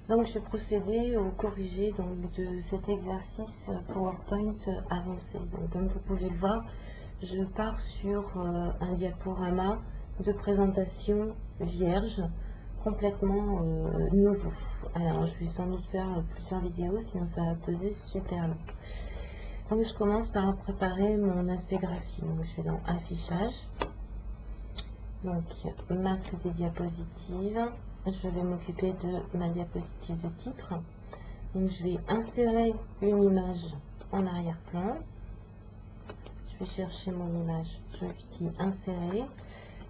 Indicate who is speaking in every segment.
Speaker 1: Donc je vais procéder au corrigé donc, de cet exercice PowerPoint avancé. Donc comme vous pouvez le voir, je pars sur un diaporama de présentation vierge, complètement nouveau. Alors je vais sans doute faire plusieurs vidéos, sinon ça va peser super long. Donc je commence par préparer mon aspect graphique. Donc je vais dans affichage, donc masque des diapositives. Je vais m'occuper de ma diapositive de titre. Donc je vais insérer une image en arrière-plan. Je vais chercher mon image, je dis insérer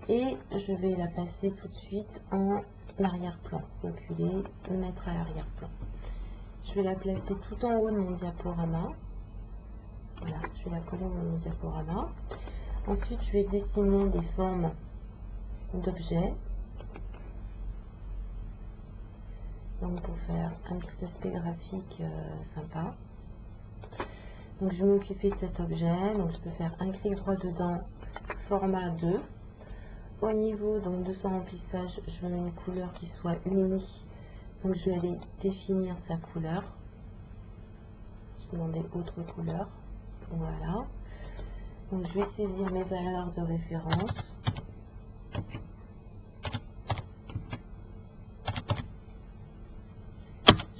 Speaker 1: et je vais la passer tout de suite en arrière-plan. Reculer, mettre à l'arrière-plan. Je vais la placer tout en haut de mon diaporama. Voilà, je vais la coller dans mon diaporama. Ensuite, je vais dessiner des formes d'objets. Donc pour faire un petit aspect graphique sympa. Donc je vais m'occuper de cet objet. Donc je peux faire un clic droit dedans, format 2. Au niveau donc de son remplissage, je veux une couleur qui soit unie. Donc je vais aller définir sa couleur. Je vais demander autre couleur. Voilà. Donc je vais saisir mes valeurs de référence.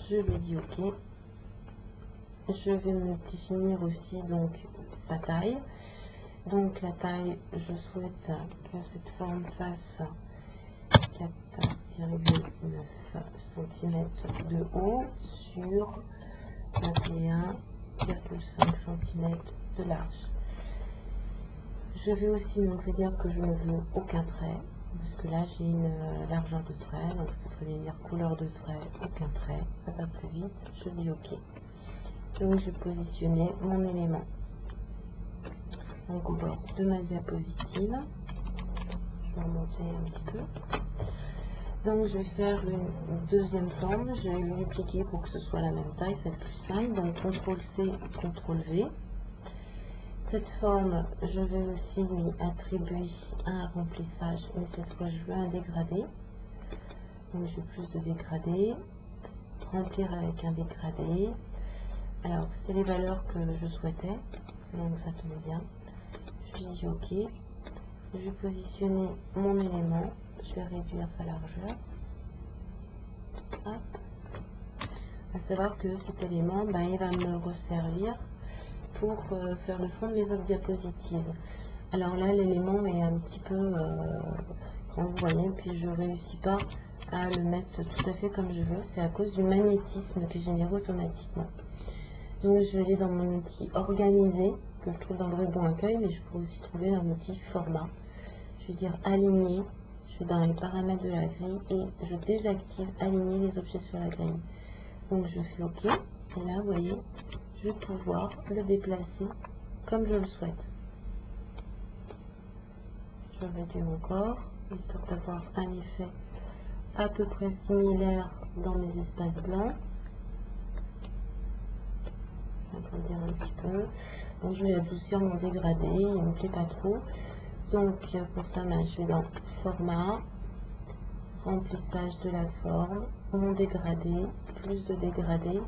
Speaker 1: Je lui dis OK. Je vais me définir aussi donc sa taille. Donc la taille, je souhaite que cette forme fasse 4,9 cm de haut sur 21,5 cm de large. Je vais aussi donc dire que je ne veux aucun trait, parce que là j'ai une largeur de trait, donc je peux très bien dire couleur de trait, aucun trait, ça va plus vite, je dis OK. Donc je vais positionner mon élément. Donc au bord de ma diapositive, je vais remonter un petit peu. Donc je vais faire une deuxième forme, je vais lui dupliquer pour que ce soit la même taille, c'est plus simple. Donc CTRL-C, CTRL-V. Cette forme, je vais aussi lui attribuer un remplissage, mais cette fois je veux un dégradé. Donc j'ai plus de dégradé, remplir avec un dégradé. Alors c'est les valeurs que je souhaitais, donc ça tombe bien. Je dis OK. Je vais positionner mon élément, je vais réduire sa largeur. Hop. À savoir que cet élément, il va me resservir pour faire le fond de mes autres diapositives. Alors là, l'élément est un petit peu, quand vous voyez, puis je ne réussis pas à le mettre tout à fait comme je veux. C'est à cause du magnétisme qui est généré automatiquement. Donc je vais aller dans mon outil organiser, que je trouve dans le ruban accueil, mais je peux aussi trouver dans l'outil format. Je vais dire aligner, je vais dans les paramètres de la grille et je désactive aligner les objets sur la grille. Donc je fais OK, et là vous voyez, je vais pouvoir le déplacer comme je le souhaite. Je réduis encore, histoire d'avoir un effet à peu près similaire dans mes espaces blancs. On va dire un petit peu. Donc je vais adoucir mon dégradé, il ne me plaît pas trop. Donc pour ça, je vais dans format, remplissage de la forme, mon dégradé, plus de dégradé,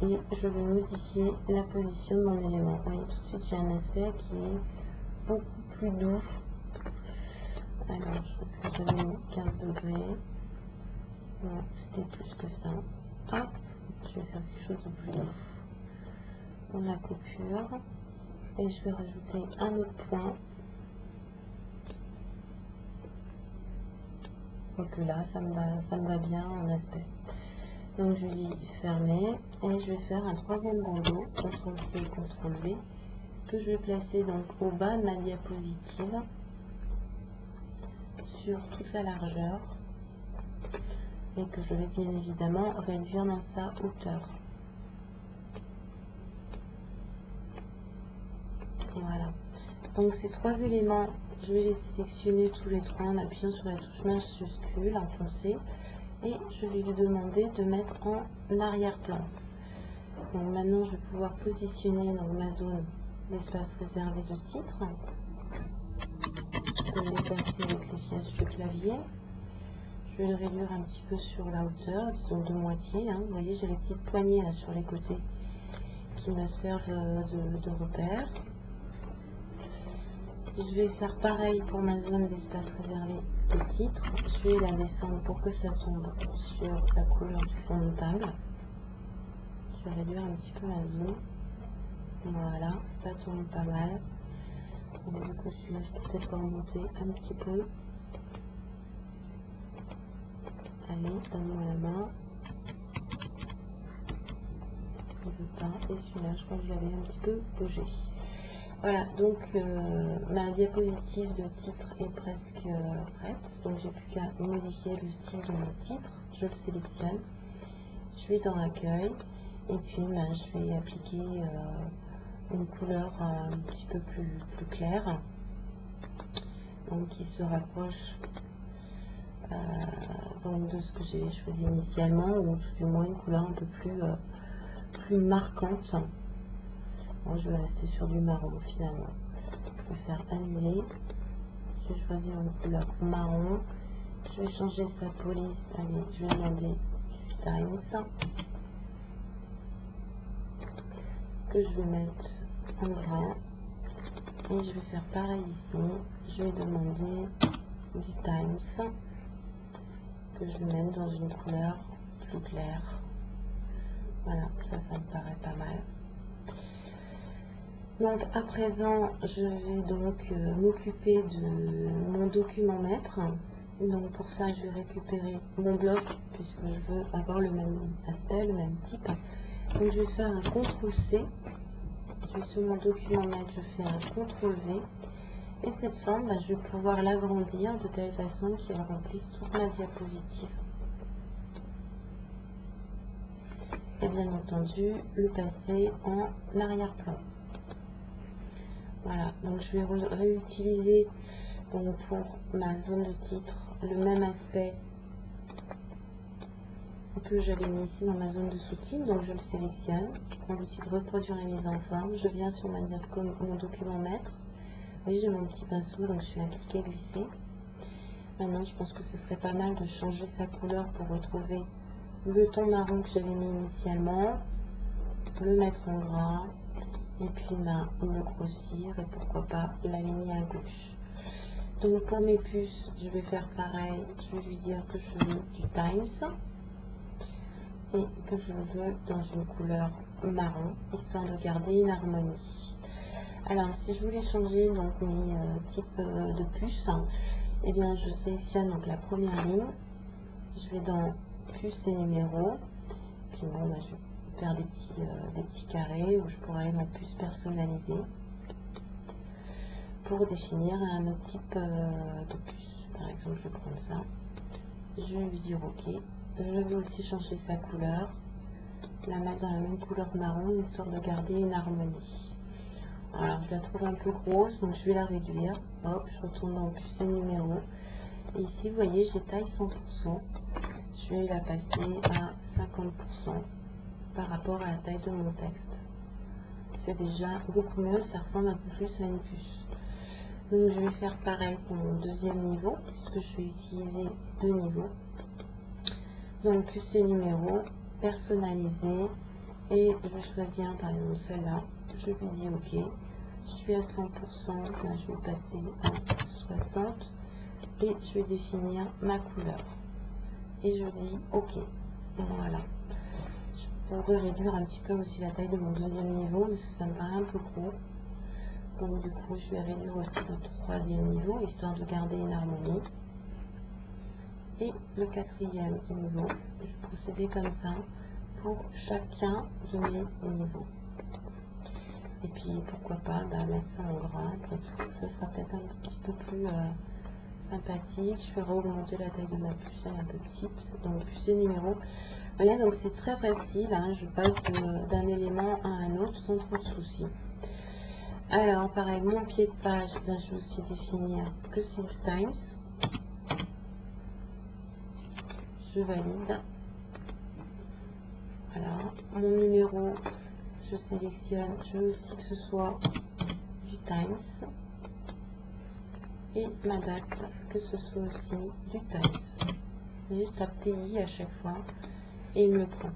Speaker 1: et je vais modifier la position de mon élément. Vous voyez, tout de suite j'ai un aspect qui est beaucoup plus doux. Alors j'avais mis 15 degrés. Non, c'était plus que ça. Hop, je vais faire quelque chose de plus doux. Dans la coupure, et je vais rajouter un autre point. Donc là, ça me va bien en aspect. Donc je dis fermer et je vais faire un troisième bandeau, CTRL-C, CTRL-V, que je vais placer donc au bas de ma diapositive sur toute la largeur et que je vais bien évidemment réduire dans sa hauteur. Voilà. Donc ces trois éléments, je vais les sélectionner tous les trois en appuyant sur la touche majuscule en foncé et je vais lui demander de mettre en arrière-plan. Donc maintenant je vais pouvoir positionner dans ma zone l'espace réservé de titre. Je vais le passer avec les pièces du clavier. Je vais le réduire un petit peu sur la hauteur, disons de moitié. Hein. Vous voyez, j'ai les petites poignées là sur les côtés qui me servent de repère. Je vais faire pareil pour ma zone d'espace réservé de titre. Je vais la descendre pour que ça tombe sur la couleur du fond de table. Je vais réduire un petit peu la zone. Voilà, ça tourne pas mal. Donc, du coup, celui-là, je peux peut-être remonter un petit peu. Allez, donne-moi la main. Je ne veux pas. Et celui-là, je crois que j'avais un petit peu bougé. Voilà, donc ma diapositive de titre est presque prête. Donc j'ai plus qu'à modifier le style de mon titre. Je le sélectionne. Je vais dans l'accueil. Et puis je vais appliquer une couleur un petit peu plus claire. Donc qui se rapproche donc de ce que j'ai choisi initialement, ou tout du moins une couleur un peu plus marquante. Bon, je vais rester sur du marron finalement. Je vais faire annuler. Je vais choisir une couleur marron. Je vais changer sa police. Allez, je vais demander Times. Que je vais mettre en gras. Et je vais faire pareil ici. Je vais demander du Times. Que je vais mettre dans une couleur plus claire. Voilà, ça me paraît pas mal. Donc à présent, je vais donc m'occuper de mon document maître. Donc pour ça, je vais récupérer mon bloc puisque je veux avoir le même aspect, le même type. Donc je vais faire un CTRL-C. Je vais sur mon document maître, je fais un CTRL-V. Et cette forme, je vais pouvoir l'agrandir de telle façon qu'elle remplisse toute ma diapositive. Et bien entendu, le passer en arrière-plan. Voilà, donc je vais réutiliser donc pour ma zone de titre le même aspect que j'avais mis ici dans ma zone de sous-titre. Donc je le sélectionne, je prends l'outil de reproduire et mise en forme, je viens sur mon document maître. Vous voyez, j'ai mon petit pinceau, donc je suis appliqué glisser. Maintenant, je pense que ce serait pas mal de changer sa couleur pour retrouver le ton marron que j'avais mis initialement, le mettre en gras. Et puis le grossir et pourquoi pas l'aligner à gauche. Donc pour mes puces, je vais faire pareil. Je vais lui dire que je veux du Times et que je le veux dans une couleur marron, histoire de garder une harmonie. Alors si je voulais changer donc mes types de puces, et bien je sélectionne donc la première ligne. Je vais dans puces et numéros. Puis bon, je vais faire des petits carrés où je pourrais aller en puce personnalisée pour définir un autre type de puce. Par exemple, je vais prendre ça. Je vais lui dire OK. Je vais aussi changer sa couleur, la mettre dans la même couleur marron, histoire de garder une harmonie. Alors, je la trouve un peu grosse, donc je vais la réduire. Hop, je retourne dans puce et numéros. Et ici, vous voyez, j'ai taille 100%. Je vais la passer à 50%. Par rapport à la taille de mon texte. C'est déjà beaucoup mieux, ça ressemble un peu plus à une puce. Donc je vais faire pareil pour mon deuxième niveau, puisque je vais utiliser deux niveaux. Donc puce et numéro, personnalisé, et je vais choisir par exemple celle-là. Je lui dis OK. Je suis à 100%, là je vais passer à 60%, et je vais définir ma couleur. Et je dis OK. Voilà. Je pourrais réduire un petit peu aussi la taille de mon deuxième niveau, parce que ça me paraît un peu gros. Donc du coup, je vais réduire aussi le troisième niveau, histoire de garder une harmonie. Et le quatrième niveau, je vais procéder comme ça pour chacun de mes niveaux. Et puis pourquoi pas mettre ça en gras, après tout, ça sera peut-être un petit peu plus sympathique. Je vais augmenter la taille de ma puce, elle est un peu petite, donc puce et numéro. Voilà, donc c'est très facile, hein, je passe d'un élément à un autre sans trop de soucis. Alors, pareil, mon pied de page, là, je vais aussi définir que c'est du Times. Je valide. Voilà, mon numéro, je sélectionne, je veux aussi que ce soit du Times. Et ma date, que ce soit aussi du Times. voyez, je tape TI à chaque fois et il me le prend.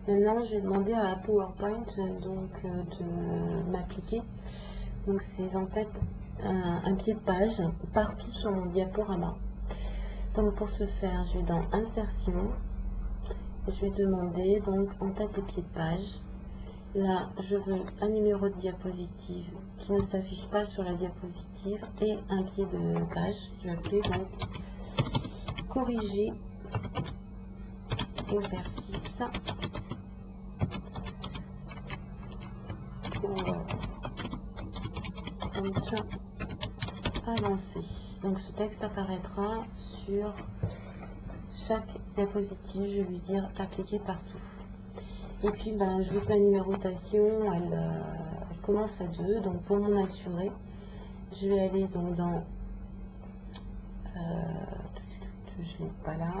Speaker 1: Maintenant, je vais demander à PowerPoint de m'appliquer. Donc, c'est en fait un pied de page partout sur mon diaporama. Donc, pour ce faire, je vais dans Insertion. Je vais demander donc en tête de pied de page. Là, je veux un numéro de diapositive qui ne s'affiche pas sur la diapositive et un pied de page. Je vais appeler donc corriger exercice pour avancer. Donc ce texte apparaîtra sur chaque diapositive. Je vais lui dire appliquer partout. Et puis je veux que la numérotation elle commence à 2. Donc pour m'en assurer, je vais aller donc dans je l'ai pas là,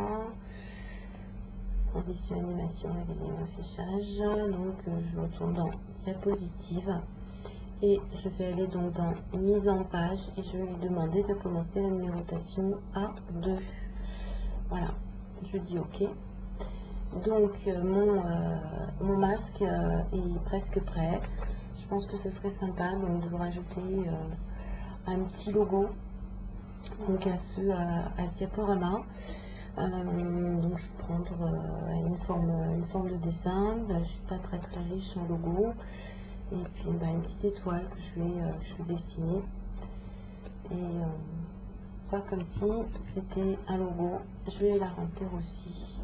Speaker 1: condition animation et vidéo affichage. Donc je retourne dans diapositive et je vais aller donc dans mise en page et je vais lui demander de commencer la numérotation à 2. Voilà, je dis OK. Donc mon masque est presque prêt. Je pense que ce serait sympa donc de vous rajouter un petit logo donc à ce diaporama. Donc je vais prendre une forme de dessin. Je suis pas très riche en logo. Et puis une petite étoile que je vais dessiner. Et pas comme si c'était un logo. Je vais la remplir aussi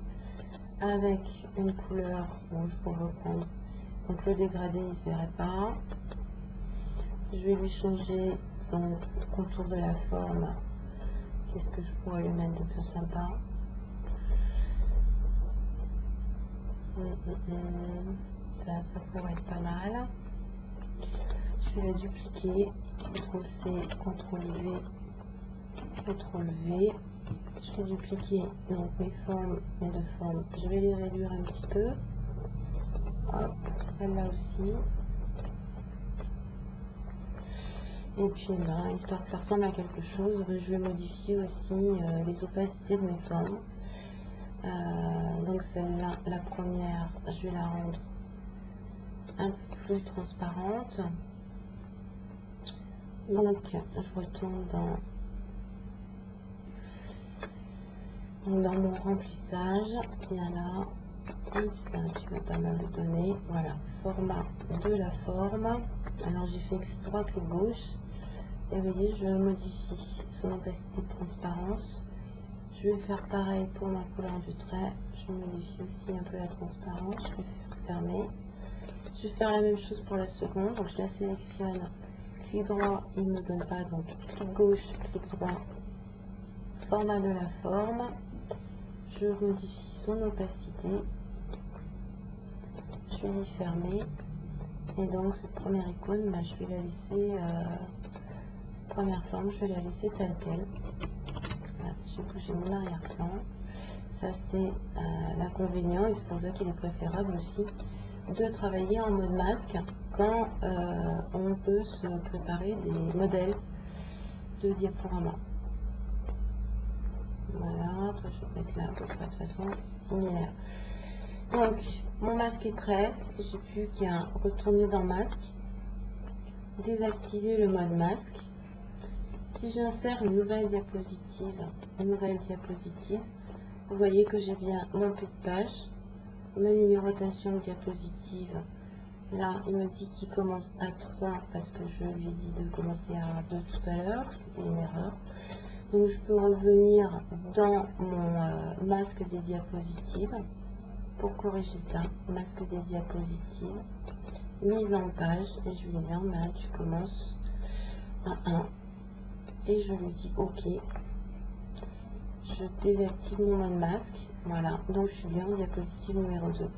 Speaker 1: avec une couleur rouge pour reprendre. Donc le dégradé il ne se verrait pas. Je vais lui changer son contour de la forme. Qu'est-ce que je pourrais lui mettre de plus sympa? Ça pourrait être pas mal. Je vais la dupliquer. CTRL-C, CTRL-V, CTRL-V. Je vais dupliquer donc mes deux formes. Je vais les réduire un petit peu. Hop, celle-là aussi. Et puis histoire que ça ressemble à quelque chose, je vais modifier aussi les opacités de mes formes. Donc celle-là, la première, je vais la rendre un peu plus transparente. Donc je retourne dans mon remplissage, bien là, c'est un petit peu pas mal de données. Voilà, format de la forme. Alors j'ai fait droite ou gauche. Et vous voyez, je modifie son opacité de transparence. Je vais faire pareil pour ma couleur du trait. Je modifie aussi un peu la transparence. Je vais fermer. Je vais faire la même chose pour la seconde. Donc je la sélectionne. Clic droit, il ne me donne pas. Donc clic gauche, clic droit. Format de la forme. Je modifie son opacité. Je vais fermer. Et donc cette première icône, je vais la laisser. Première forme, je vais la laisser telle quelle. Voilà, j'ai bougé mon arrière-plan. Ça c'est l'inconvénient et c'est pour ça qu'il est préférable aussi de travailler en mode masque quand on peut se préparer des modèles de diaporama. Voilà, après je vais mettre là à peu près de façon similaire. Donc mon masque est prêt, j'ai plus qu'à retourner dans masque, désactiver le mode masque. Si j'insère une nouvelle diapositive, vous voyez que j'ai bien mon pied de page, ma numérotation de diapositive. Là, il me dit qu'il commence à 3 parce que je lui ai dit de commencer à 2 tout à l'heure, c'était une erreur. Donc je peux revenir dans mon masque des diapositives pour corriger ça. Masque des diapositives, mise en page, et je lui dis là tu commences à 1. Et je lui dis OK. Je désactive mon mode masque. Voilà, donc je suis bien en diapositive numéro 2.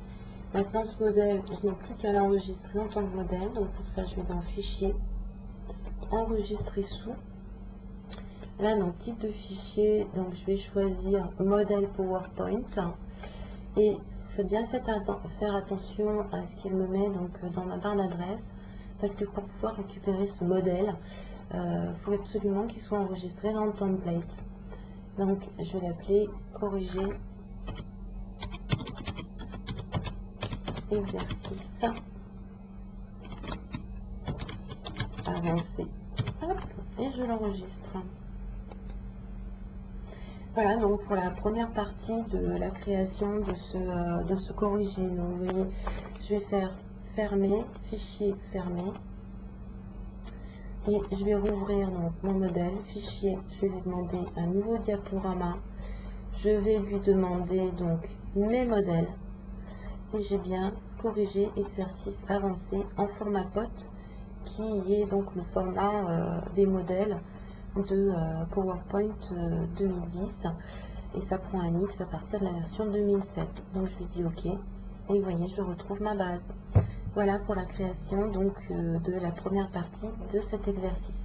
Speaker 1: Maintenant ce modèle, je n'ai plus qu'à l'enregistrer en tant que modèle. Donc pour ça, je vais dans Fichier, Enregistrer sous. Là, dans Type de fichier, donc je vais choisir Modèle PowerPoint. Et il faut bien faire attention à ce qu'il me met donc, dans ma barre d'adresse. Parce que pour pouvoir récupérer ce modèle, il faut absolument qu'il soit enregistré dans le template. Donc je vais l'appeler corriger exercice avancé. Hop, et je l'enregistre. Voilà donc pour la première partie de la création de ce corriger. Donc vous voyez, je vais faire fermer, fichier fermé. Et je vais rouvrir donc mon modèle, fichier, je vais lui demander un nouveau diaporama. Je vais lui demander donc mes modèles. Et j'ai bien corrigé exercice avancé en format POT, qui est donc le format des modèles de PowerPoint 2010. Et ça prend un X à partir de la version 2007. Donc je lui dis OK. Et vous voyez, je retrouve ma base. Voilà pour la création donc de la première partie de cet exercice.